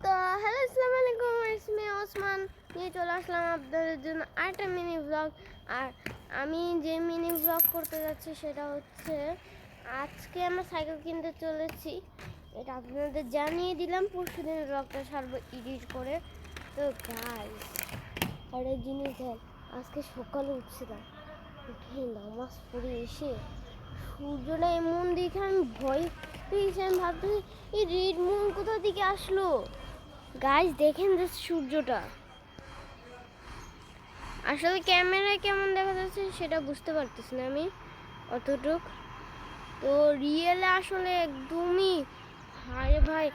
তো হ্যালো আসসালামু আলাইকুম, ইসমি ওসমান নিয়ে চলে আসলাম আপনাদের জন্য আরেকটা মিনি ব্লগ। আর আমি যে মিনি ব্লগ করতে যাচ্ছি সেটা হচ্ছে আজকে আমরা সাইকেল কিনতে চলেছি। এটা আপনাদের জানিয়ে দিলাম, পরশু দিন ব্লগটা ছাড়বো এডিট করে। তো গাইস একটা জিনিস দেখ, আজকে সকালে উঠছিলাম, উঠে নামাজ পড়ে এসে সূর্যটা এমন দেখে আমি ভয় পেয়েছি। আমি ভাবতেছি এই রেড মুন কোথা থেকে আসলো। গাইস দেখেন যে সূর্যটা আসলে ক্যামেরায় কেমন দেখা যাচ্ছে সেটা বুঝতে পারতেছি না আমি অতটুক। তো রিয়েলে আসলে একদমই ভাই ভাই,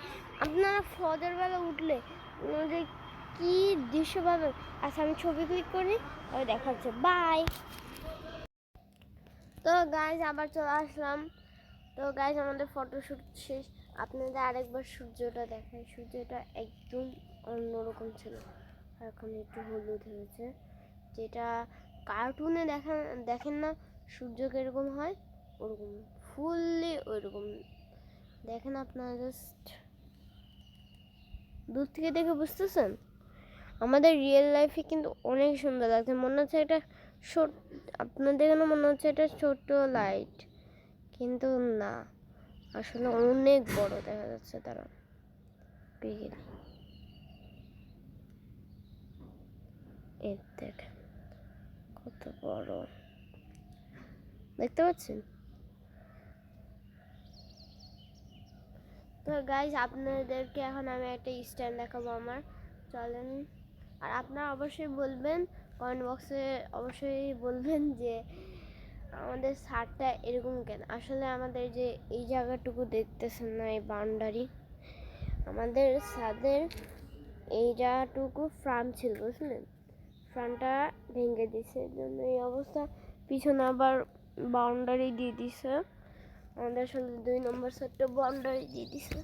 আপনারা ফজর বেলা উঠলে যে কি দৃশ্য পাবেন। আচ্ছা আমি ছবি ক্লিক করি, তবে দেখাচ্ছে। বাই। তো গাইস আবার চলে আসলাম। তো গাইস আমাদের ফটোশ্যুট শেষ। আপনাদের আরেকবার সূর্যটা দেখাই। সূর্যটা একদম অন্যরকম ছিল, এখন একটু হলুদ হয়েছে। যেটা কার্টুনে দেখেন না সূর্য কিরকম হয়, ওরকম ফুললি ওইরকম দেখেন। আপনারা জাস্ট দূর থেকে দেখে বুঝতেছেন আমাদের রিয়েল লাইফে কিন্তু অনেক সুন্দর লাগছে। মনে হচ্ছে এটা আপনাদের কেন মনে হচ্ছে এটা ছোট লাইট, কিন্তু না, আসলে অনেক বড় দেখা যাচ্ছে। তারা দেখেন কত বড়, দেখতে পাচ্ছেন? তো গাইজ আপনাদেরকে এখন আমি একটা স্ট্যান্ড দেখাবো আমার, চলেন। আর আপনারা অবশ্যই বলবেন, কমেন্ট বক্সে অবশ্যই বলবেন যে আমাদের ছাদটা এরকম কেন। আসলে আমাদের যে এই জায়গাটুকু দেখতেছেন না, এই বাউন্ডারি, আমাদের ছাদের এই জায়গাটুকু ফ্রান্ট ছিল, বুঝলেন? ফ্রান্টটা ভেঙে দিছে, এর জন্য এই অবস্থা। পিছনে আবার বাউন্ডারি দিয়ে দিছে, আমাদের আসলে 2 নম্বর সেটটা বাউন্ডারি দিয়ে দিছে।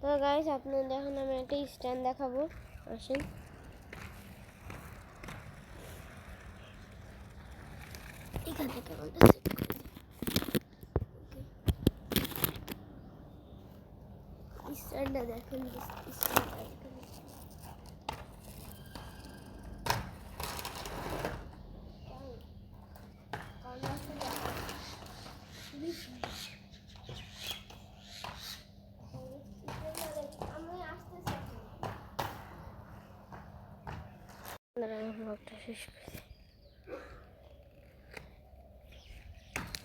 তো গাইস আপনাদের এখন আমি একটা স্ট্যান্ড দেখাবো, আসেন। এখান থেকে আমাদের সেট করে স্ট্যান্ডটা দেখেন, স্ট্যান্ডটা দেখেন।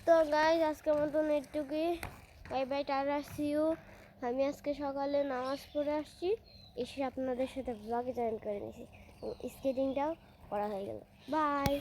তো গাইজ আজকের মতন একটুকুই। Bye bye, tata, see you. আমি আজকে সকালে নামাজ পড়ে আসছি, এসে আপনাদের সাথে ব্লগে জয়েন করে নিয়েছি, স্কেটিংটাও করা হয়ে গেল। বাই।